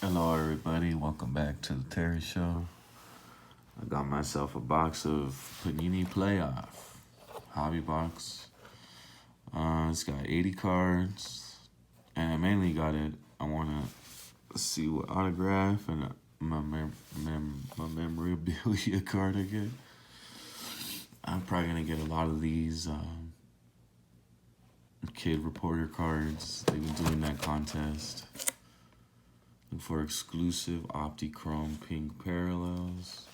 Hello, everybody. Welcome back to the Terry Show. I got myself a box of Panini Playoff hobby box. It's got 80 cards, and I mainly got it. I want to see what autograph and my memorabilia card I get. I'm probably gonna get a lot of these kid reporter cards. They've been doing that contest. Look for exclusive Optichrome pink parallels.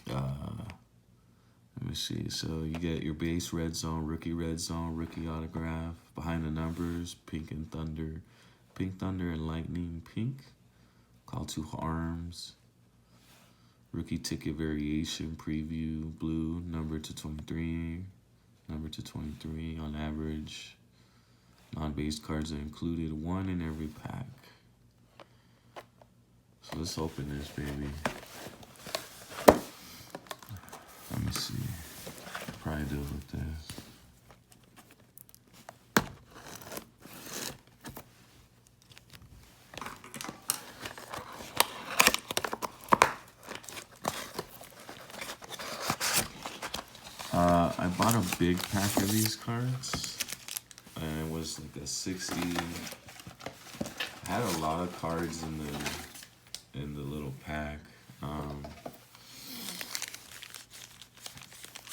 Let me see. So you get your base red zone, rookie autograph, behind the numbers, pink thunder and lightning pink, call to arms, rookie ticket variation preview blue, number to 23 on average. Non-base cards are included, one in every pack. So let's open this, baby. Let me see. Probably do it with this. I bought a big pack of these cards, and it was like a 60. Had a lot of cards in the little pack.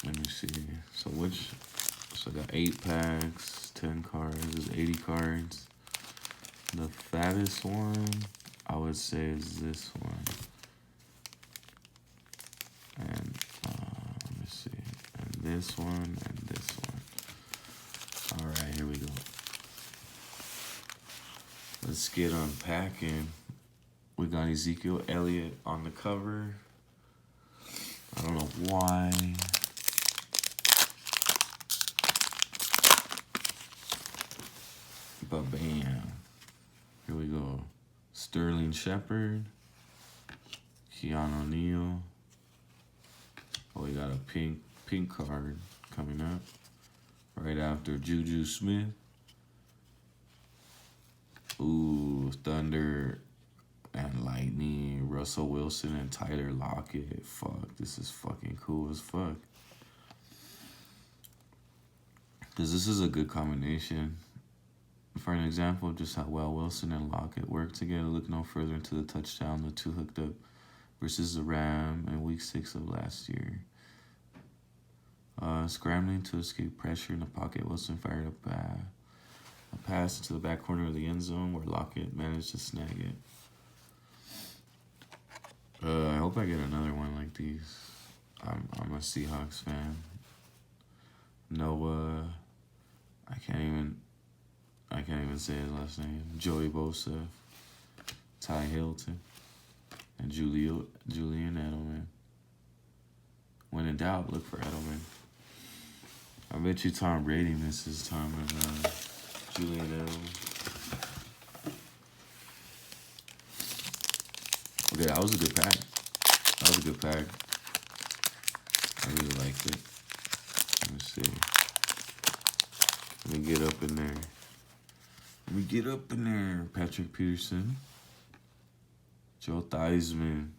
Let me see. So I got 8 packs, 10 cards, 80 cards. The fattest one, I would say, is this one. And let me see. And this one and this one. All right, here we go. Let's get unpacking. We got Ezekiel Elliott on the cover. I don't know why. But bam. Here we go. Sterling Shepard. Keanu O'Neal. Oh, we got a pink card coming up. Right after Juju Smith. Ooh, Thunder and Lightning, Russell Wilson and Tyler Lockett. Fuck, this is fucking cool as fuck. Because this is a good combination. For an example of just how well Wilson and Lockett work together, look no further into the touchdown the two hooked up versus the Ram in week 6 of last year. Scrambling to escape pressure in the pocket, Wilson fired up a pass into the back corner of the end zone where Lockett managed to snag it. I hope I get another one like these. I'm a Seahawks fan. Noah, I can't even say his last name. Joey Bosa, Ty Hilton, and Julian Edelman. When in doubt, look for Edelman. I bet you Tom Brady misses Tom and Julian Edelman. Okay, that was a good pack. I really liked it. Let me see. Let me get up in there. Patrick Peterson. Joe Theismann.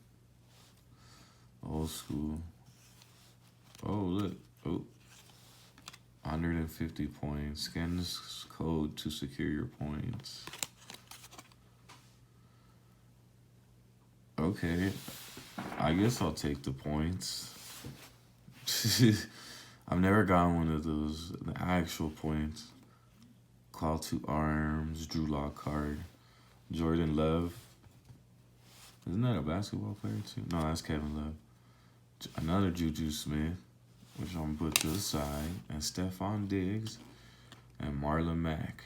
Old school. Oh, look. Oh. 150 points. Scan this code to secure your points. Okay. I guess I'll take the points. I've never gotten one of those, the actual points. Call to arms, Drew Lock card. Jordan Love. Isn't that a basketball player too? No, that's Kevin Love. Another Juju Smith, which I'm gonna put to the side. And Stephon Diggs and Marlon Mack.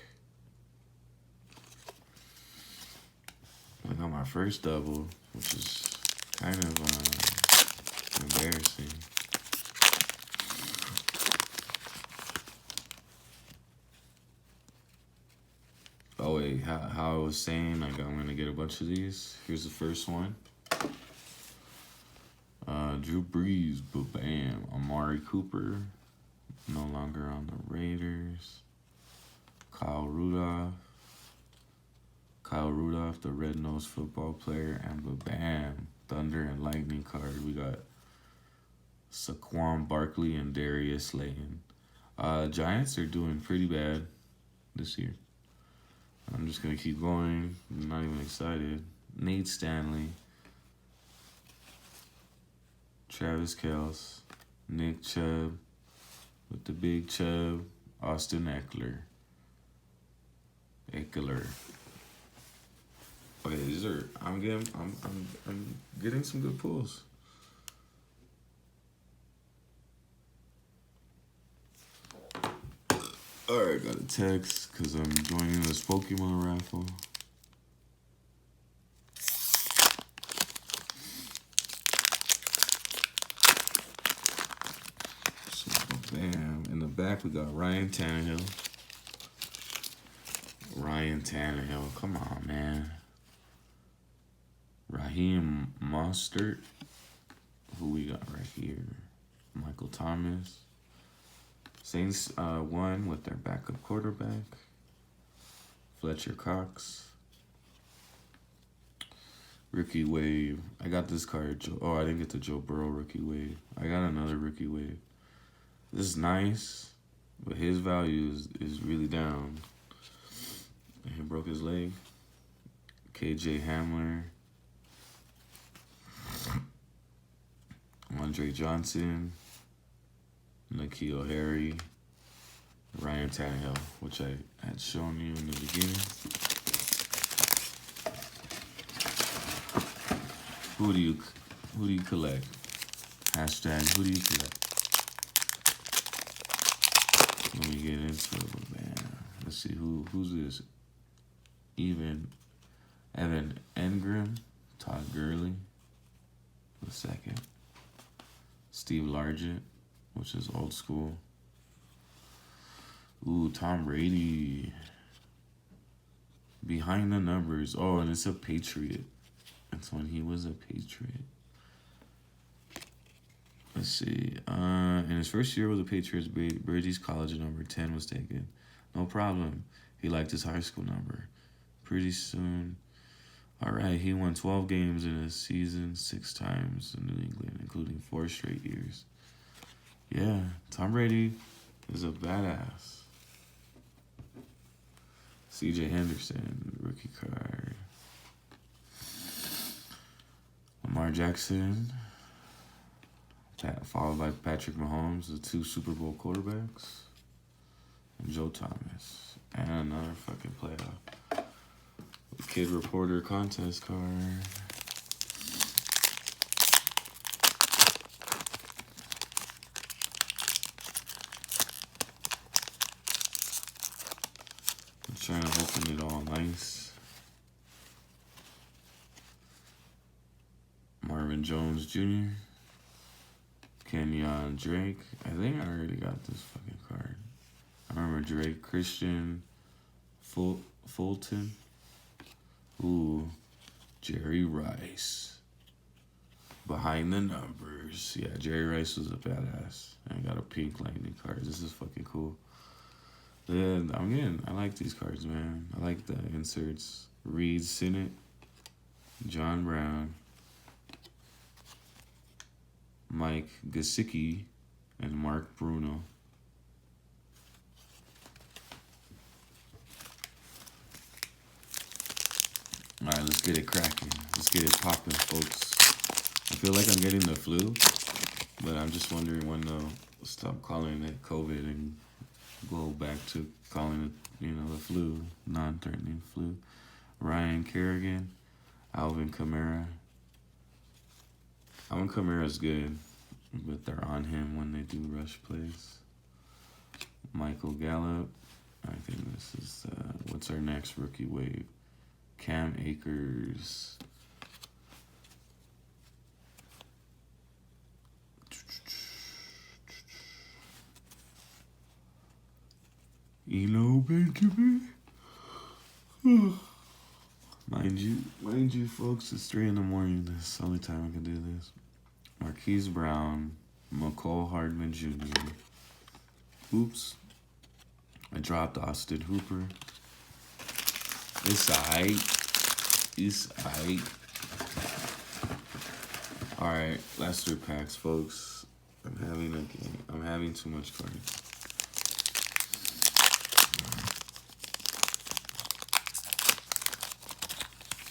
I got my first double, which is kind of embarrassing. Oh wait, how I was saying, like I'm gonna get a bunch of these. Here's the first one. Drew Brees, but bam. Amari Cooper, no longer on the Raiders. Kyle Rudolph, Kyle Rudolph, the red-nosed football player, and bam, Thunder and Lightning card. We got Saquon Barkley and Darius Slayton. Giants are doing pretty bad this year. I'm just gonna keep going. I'm not even excited. Nate Stanley, Travis Kelce, Nick Chubb with the big Chubb, Austin Eckler. Okay, these are I'm getting some good pulls. Alright, got a text because I'm joining this Pokemon raffle. So, bam. In the back, we got Ryan Tannehill. Come on, man. Raheem Mostert. Who we got right here? Michael Thomas. Saints won with their backup quarterback, Fletcher Cox. Rookie wave. I got this card. I didn't get the Joe Burrow rookie wave. I got another rookie wave. This is nice, but his value is really down. And he broke his leg. KJ Hamler. Andre Johnson. N'Keal Harry, Ryan Tannehill, which I had shown you in the beginning. Who do you collect? Hashtag who do you collect? Let me get into it, man. Let's see who's this. Evan Engram, Todd Gurley, the second. Steve Largent, which is old school. Ooh, Tom Brady. Behind the numbers. Oh, and it's a Patriot. That's when he was a Patriot. Let's see. In his first year with the Patriots, Brady's college number 10 was taken. No problem. He liked his high school number. Pretty soon. All right, he won 12 games in a season 6 times in New England, including 4 straight years. Yeah, Tom Brady is a badass. C.J. Henderson, rookie card. Lamar Jackson, followed by Patrick Mahomes, the 2 Super Bowl quarterbacks. And Joe Thomas. And another fucking playoff. Kid Reporter contest card. Trying to open it all nice. Marvin Jones Jr. Kenyon Drake. I think I already got this fucking card. I remember Drake. Christian Fulton. Ooh, Jerry Rice. Behind the numbers. Yeah, Jerry Rice was a badass. I got a pink lightning card. This is fucking cool. Yeah, I like these cards, man. I like the inserts. Reed Sinnett, John Brown, Mike Gesicki, and Mark Bruno. All right, let's get it cracking. Let's get it popping, folks. I feel like I'm getting the flu, but I'm just wondering when they'll stop calling it COVID and go back to calling it, the flu, non-threatening flu. Ryan Kerrigan, Alvin Kamara. Alvin Kamara's good, but they're on him when they do rush plays. Michael Gallup. I think this is, what's our next rookie wave? Cam Akers. Benjamin. Mind you, folks, it's 3 a.m. This is the only time I can do this. Marquise Brown, McCole Hardman Jr. Oops. I dropped Austin Hooper. It's alright. It's alright. Alright, last 3 packs, folks. I'm having a game. I'm having too much cards.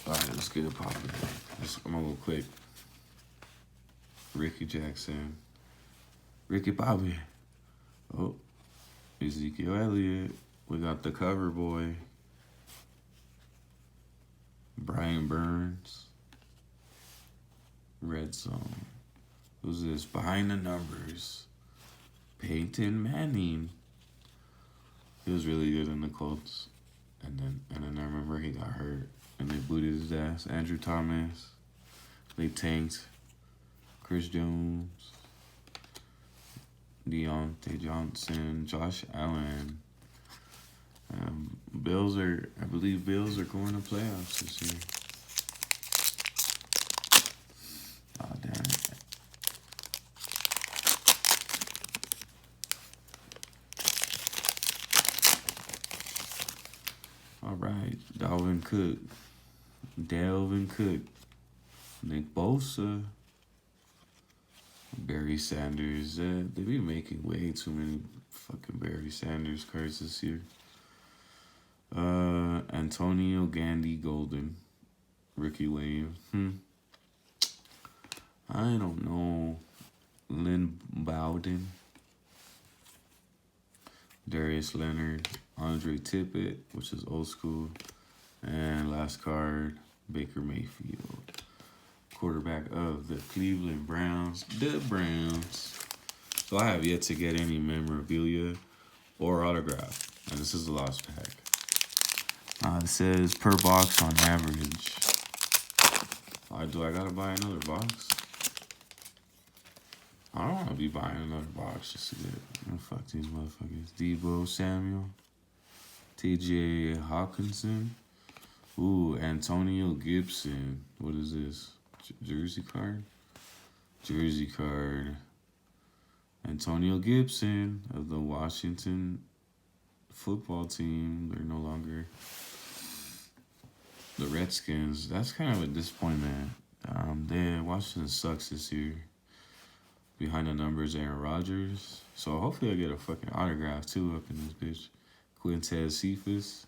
Alright, let's get it popping. I'm gonna go quick. Ricky Jackson. Ricky Bobby. Oh, Ezekiel Elliott. We got the cover boy. Brian Burns. Red Zone. Who's this? Behind the numbers. Peyton Manning. He was really good in the Colts. And then I remember he got hurt. And they booted his ass. Andrew Thomas. They tanked. Chris Jones. Deontay Johnson. Josh Allen. I believe Bills are going to playoffs this year. Oh, damn it. All right, Dalvin Cook, Nick Bosa, Barry Sanders. They be making way too many fucking Barry Sanders cards this year. Antonio Gandy Golden, Ricky Williams. I don't know. Lynn Bowden, Darius Leonard, Andre Tippett, which is old school, and last card, Baker Mayfield, quarterback of the Cleveland Browns, the Browns. So I have yet to get any memorabilia or autograph, and this is the last pack. It says per box on average. Do I gotta buy another box? I don't want to be buying another box just to get it. Fuck these motherfuckers. Debo Samuel. TJ Hawkinson. Ooh, Antonio Gibson. What is this? Jersey card? Jersey card. Antonio Gibson of the Washington football team. They're no longer the Redskins. That's kind of a disappointment. Washington sucks this year. Behind the numbers, Aaron Rodgers. So hopefully I get a fucking autograph too up in this bitch. Quintez Cephas,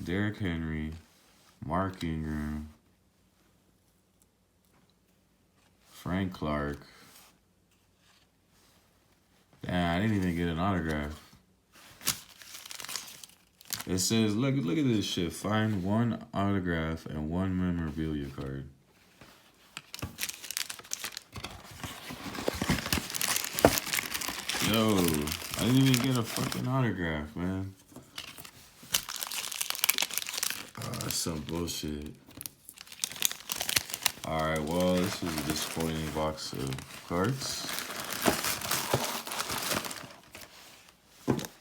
Derrick Henry, Mark Ingram, Frank Clark. Damn, I didn't even get an autograph. It says, look at this shit. Find 1 autograph and 1 memorabilia card. Yo, I didn't even get a fucking autograph, man. Oh, that's some bullshit. Alright, well, this was a disappointing box of cards.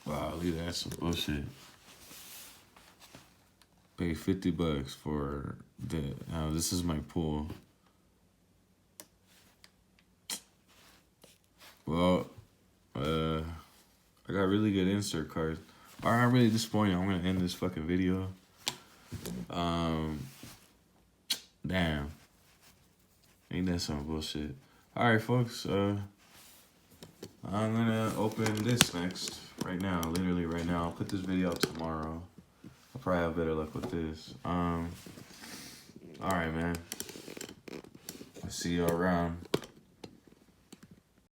Wow, look at that, some bullshit. Pay $50 for the. Now, this is my pool. Well, I got really good insert cards. Alright, I'm really disappointed. I'm gonna end this fucking video. Damn. Ain't that some bullshit? Alright, folks. I'm gonna open this next. Right now. Literally right now. I'll put this video out tomorrow. I'll probably have better luck with this. Alright, man. I'll see you around.